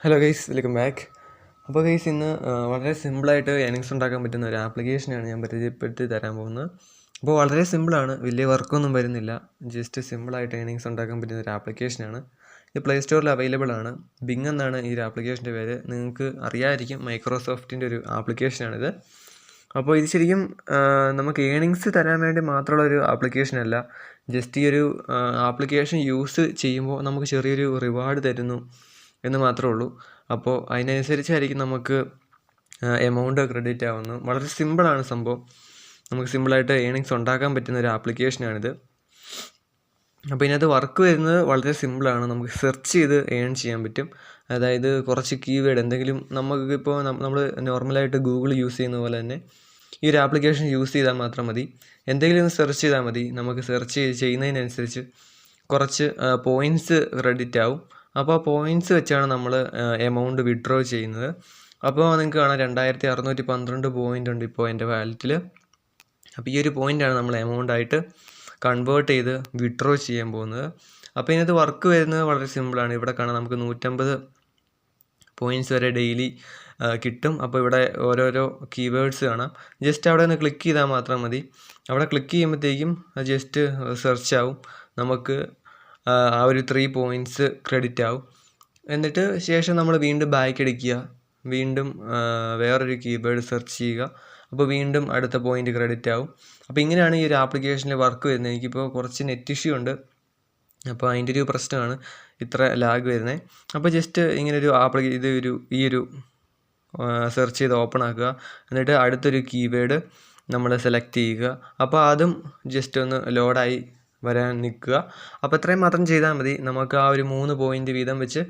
Hello guys, welcome back. അപ്പോൾ guys, ഇന്ന് വളരെ സിമ്പിളായിട്ട് ഏണിങ്സ് ഉണ്ടാക്കാൻ പറ്റുന്ന ഒരു ആപ്ലിക്കേഷനാണ് ഞാൻ പരിചയപ്പെടുത്തി തരാൻ പോകുന്നത്. അപ്പോൾ വളരെ സിമ്പിളാണ്, വലിയ വർക്കൊന്നും വരുന്നില്ല. ജസ്റ്റ് സിമ്പിളായിട്ട് ഏണിങ്സ് ഉണ്ടാക്കാൻ പറ്റുന്ന ഒരു ആപ്ലിക്കേഷനാണ്. ഇത് പ്ലേ സ്റ്റോറിൽ അവൈലബിൾ ആണ്. ബിങ് എന്നാണ് ഈ ഒരു ആപ്ലിക്കേഷൻ്റെ പേര്. നിങ്ങൾക്ക് അറിയാമായിരിക്കും, മൈക്രോസോഫ്റ്റിൻ്റെ ഒരു ആപ്ലിക്കേഷനാണിത്. അപ്പോൾ ഇത് ശരിക്കും നമുക്ക് ഏണിങ്സ് തരാൻ വേണ്ടി മാത്രമുള്ളൊരു ആപ്ലിക്കേഷനല്ല. ജസ്റ്റ് ഈ ഒരു ആപ്ലിക്കേഷൻ യൂസ് ചെയ്യുമ്പോൾ നമുക്ക് ചെറിയൊരു റിവാർഡ് തരുന്നു എന്ന് മാത്രമേ ഉള്ളൂ. അപ്പോൾ അതിനനുസരിച്ചായിരിക്കും നമുക്ക് എമൗണ്ട് ക്രെഡിറ്റ് ആവുന്നത്. വളരെ സിമ്പിളാണ് സംഭവം. നമുക്ക് സിമ്പിളായിട്ട് ഏണിങ്സ് ഉണ്ടാക്കാൻ പറ്റുന്ന ഒരു ആപ്ലിക്കേഷനാണിത്. അപ്പോൾ ഇതിനകത്ത് വർക്ക് വരുന്നത് വളരെ സിമ്പിളാണ്. നമുക്ക് സെർച്ച് ചെയ്ത് ഏൺ ചെയ്യാൻ പറ്റും. അതായത് കുറച്ച് കീവേഡ് എന്തെങ്കിലും നമുക്കിപ്പോൾ നമ്മൾ നോർമലായിട്ട് ഗൂഗിൾ യൂസ് ചെയ്യുന്ന പോലെ തന്നെ ഈ ഒരു ആപ്ലിക്കേഷൻ യൂസ് ചെയ്താൽ മാത്രം മതി. എന്തെങ്കിലും സെർച്ച് ചെയ്താൽ മതി. നമുക്ക് സെർച്ച് ചെയ്യുന്നതിനനുസരിച്ച് കുറച്ച് പോയിൻറ്റ്സ് ക്രെഡിറ്റ് ആവും. അപ്പോൾ ആ പോയിൻറ്റ്സ് വെച്ചാണ് നമ്മൾ എമൗണ്ട് വിഡ്രോ ചെയ്യുന്നത്. അപ്പോൾ നിങ്ങൾക്ക് കാണാം 2612 പോയിൻ്റ് ഉണ്ട് ഇപ്പോൾ എൻ്റെ വാലറ്റിൽ. അപ്പോൾ ഈ ഒരു പോയിൻ്റാണ് നമ്മൾ എമൗണ്ടായിട്ട് കൺവേർട്ട് ചെയ്ത് വിഡ്രോ ചെയ്യാൻ പോകുന്നത്. അപ്പോൾ ഇതിനകത്ത് വർക്ക് വരുന്നത് വളരെ സിമ്പിളാണ്. ഇവിടെ കാണാം നമുക്ക് 150 പോയിൻറ്റ്സ് വരെ ഡെയിലി കിട്ടും. അപ്പോൾ ഇവിടെ ഓരോരോ കീവേഡ്സ് കാണാം. ജസ്റ്റ് അവിടെ ഒന്ന് ക്ലിക്ക് ചെയ്താൽ മാത്രം മതി. അവിടെ ക്ലിക്ക് ചെയ്യുമ്പോഴത്തേക്കും ജസ്റ്റ് സെർച്ച് ആവും. നമുക്ക് ആ ഒരു 3 പോയിൻറ്റ്സ് ക്രെഡിറ്റ് ആവും. എന്നിട്ട് ശേഷം നമ്മൾ വീണ്ടും ബാക്ക് അടിക്കുക, വീണ്ടും വേറൊരു കീവേഡ് സെർച്ച് ചെയ്യുക. അപ്പോൾ വീണ്ടും അടുത്ത പോയിൻ്റ് ക്രെഡിറ്റ് ആവും. അപ്പോൾ ഇങ്ങനെയാണ് ഈ ഒരു ആപ്ലിക്കേഷനിൽ വർക്ക് വരുന്നത്. എനിക്കിപ്പോൾ കുറച്ച് നെറ്റ് ഇഷ്യൂ ഉണ്ട്, അപ്പോൾ അതിൻ്റെ ഒരു പ്രശ്നമാണ് ഇത്ര ലാഗ് വരുന്നത്. അപ്പോൾ ജസ്റ്റ് ഇങ്ങനൊരു ഈ ഒരു സെർച്ച് ചെയ്ത് ഓപ്പൺ ആക്കുക. എന്നിട്ട് അടുത്തൊരു കീവേഡ് നമ്മൾ സെലക്ട് ചെയ്യുക. അപ്പോൾ അതും ജസ്റ്റ് ഒന്ന് ലോഡായി വരാൻ നിൽക്കുക. അപ്പോൾ ഇത്രയും മാത്രം ചെയ്താൽ മതി. നമുക്ക് ആ ഒരു 3 പോയിൻ്റ് വീതം വെച്ച്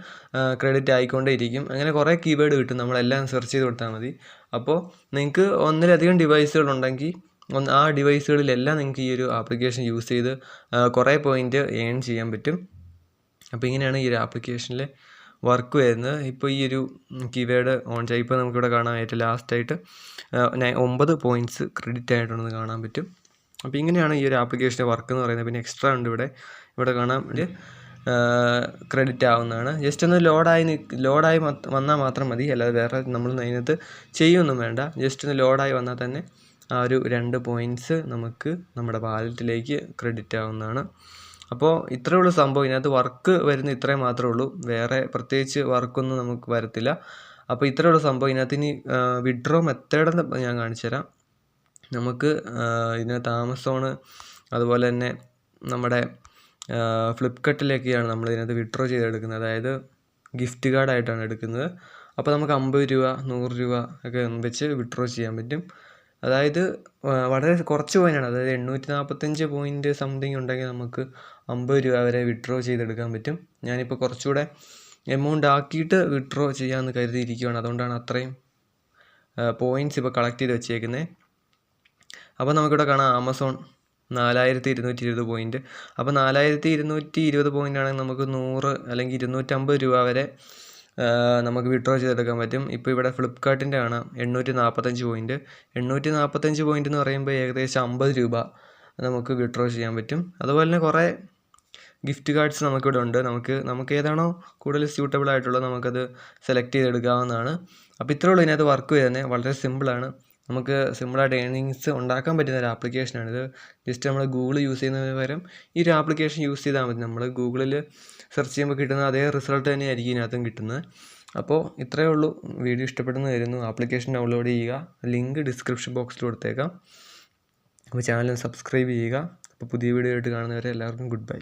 ക്രെഡിറ്റ് ആയിക്കൊണ്ടേ ഇരിക്കും. അങ്ങനെ കുറേ കീവേഡ് കിട്ടും. നമ്മളെല്ലാം സെർച്ച് ചെയ്ത് കൊടുത്താൽ മതി. അപ്പോൾ നിങ്ങൾക്ക് ഒന്നിലധികം ഡിവൈസുകളുണ്ടെങ്കിൽ ആ ഡിവൈസുകളിലെല്ലാം നിങ്ങൾക്ക് ഈ ഒരു ആപ്ലിക്കേഷൻ യൂസ് ചെയ്ത് കുറേ പോയിൻ്റ് ഏൺ ചെയ്യാൻ പറ്റും. അപ്പോൾ ഇങ്ങനെയാണ് ഈ ഒരു ആപ്ലിക്കേഷനിൽ വർക്ക് വരുന്നത്. ഇപ്പോൾ ഈ ഒരു കീവേഡ് ഓൺ ചെയ്യുക. ഇപ്പോൾ നമുക്കിവിടെ കാണാൻ ഏറ്റവും ലാസ്റ്റായിട്ട് 9 പോയിൻറ്റ്സ് ക്രെഡിറ്റ് ആയിട്ടുണ്ടെന്ന് കാണാൻ പറ്റും. അപ്പോൾ ഇങ്ങനെയാണ് ഈ ഒരു ആപ്ലിക്കേഷൻ്റെ വർക്ക് എന്ന് പറയുന്നത്. പിന്നെ എക്സ്ട്രാ ഉണ്ട് ഇവിടെ കാണാൻ ക്രെഡിറ്റ് ആവുന്നതാണ്. ജസ്റ്റ് ഒന്ന് ലോഡായി വന്നാൽ മാത്രം മതി. അല്ലാതെ വേറെ നമ്മൾ അതിനകത്ത് ചെയ്യൊന്നും വേണ്ട. ജസ്റ്റ് ഒന്ന് ലോഡായി വന്നാൽ തന്നെ ആ ഒരു 2 പോയിൻറ്റ്സ് നമുക്ക് നമ്മുടെ വാലറ്റിലേക്ക് ക്രെഡിറ്റ് ആവുന്നതാണ്. അപ്പോൾ ഇത്രയേ ഉള്ളൂ സംഭവം. ഇതിനകത്ത് വർക്ക് വരുന്ന ഇത്രയും മാത്രമേ ഉള്ളൂ. വേറെ പ്രത്യേകിച്ച് വർക്കൊന്നും നമുക്ക് വരത്തില്ല. അപ്പോൾ ഇത്രയേ ഉള്ളൂ സംഭവം. ഇതിനകത്ത് ഇനി വിഡ്രോ മെത്തേഡ് ഞാൻ കാണിച്ചു തരാം. നമുക്ക് ഇതിനകത്ത് ആമസോണ്, അതുപോലെ തന്നെ നമ്മുടെ ഫ്ലിപ്കാർട്ടിലേക്കാണ് നമ്മൾ ഇതിനകത്ത് വിഡ്രോ ചെയ്തെടുക്കുന്നത്. അതായത് ഗിഫ്റ്റ് കാർഡായിട്ടാണ് എടുക്കുന്നത്. അപ്പോൾ നമുക്ക് 50 രൂപ 100 രൂപ ഒക്കെ വെച്ച് വിഡ്രോ ചെയ്യാൻ പറ്റും. അതായത് വളരെ കുറച്ച് പോയിൻ്റാണ്. അതായത് 845 പോയിൻ്റ് സംതിങ് ഉണ്ടെങ്കിൽ നമുക്ക് 50 രൂപ വരെ വിഡ്രോ ചെയ്തെടുക്കാൻ പറ്റും. ഞാനിപ്പോൾ കുറച്ചുകൂടെ എമൗണ്ട് ആക്കിയിട്ട് വിഡ്രോ ചെയ്യാമെന്ന് കരുതിയിരിക്കുകയാണ്. അതുകൊണ്ടാണ് അത്രയും പോയിൻറ്റ്സ് ഇപ്പോൾ കളക്ട് ചെയ്ത് വെച്ചേക്കുന്നത്. അപ്പോൾ നമുക്കിവിടെ കാണാം ആമസോൺ 4220 പോയിൻറ്റ്. അപ്പോൾ 4220 പോയിൻ്റ് ആണെങ്കിൽ നമുക്ക് 100 അല്ലെങ്കിൽ 250 രൂപ വരെ നമുക്ക് വിഡ്രോ ചെയ്തെടുക്കാൻ പറ്റും. ഇപ്പോൾ ഇവിടെ ഫ്ലിപ്കാർട്ടിൻ്റെ കാണാം 845 പോയിൻറ്റ്. 845 പോയിൻ്റ് എന്ന് പറയുമ്പോൾ ഏകദേശം 50 രൂപ നമുക്ക് വിഡ്രോ ചെയ്യാൻ പറ്റും. അതുപോലെ തന്നെ കുറേ ഗിഫ്റ്റ് കാർഡ്സ് നമുക്കിവിടെ ഉണ്ട്. നമുക്ക് ഏതാണോ കൂടുതൽ സ്യൂട്ടബിൾ ആയിട്ടുള്ളത് നമുക്കത് സെലക്ട് ചെയ്തെടുക്കാവുന്നതാണ്. അപ്പോൾ ഇത്രയേ ഉള്ളൂ ഇതിനകത്ത് വർക്ക് വരുന്നത്. വളരെ സിമ്പിളാണ്. നമുക്ക് സിമ്പിളായിട്ട് ഏണിങ്സ് ഉണ്ടാക്കാൻ പറ്റുന്ന ഒരു ആപ്ലിക്കേഷനാണിത്. ജസ്റ്റ് നമ്മൾ ഗൂഗിൾ യൂസ് ചെയ്യുന്നതിന് പകരം ഈ ഒരു ആപ്ലിക്കേഷൻ യൂസ് ചെയ്താൽ മതി. നമ്മൾ ഗൂഗിളിൽ സെർച്ച് ചെയ്യുമ്പോൾ കിട്ടുന്ന അതേ റിസൾട്ട് തന്നെയായിരിക്കും ഇതിനകത്തും കിട്ടുന്നത്. അപ്പോൾ ഇത്രയേ ഉള്ളൂ. വീഡിയോ ഇഷ്ടപ്പെടുന്ന വരുന്നു. ആപ്ലിക്കേഷൻ ഡൗൺലോഡ് ചെയ്യുക. ലിങ്ക് ഡിസ്ക്രിപ്ഷൻ ബോക്സിൽ കൊടുത്തേക്കാം. അപ്പോൾ ചാനൽ സബ്സ്ക്രൈബ് ചെയ്യുക. അപ്പോൾ പുതിയ വീഡിയോ ആയിട്ട് കാണുന്നവരെ എല്ലാവർക്കും ഗുഡ് ബൈ.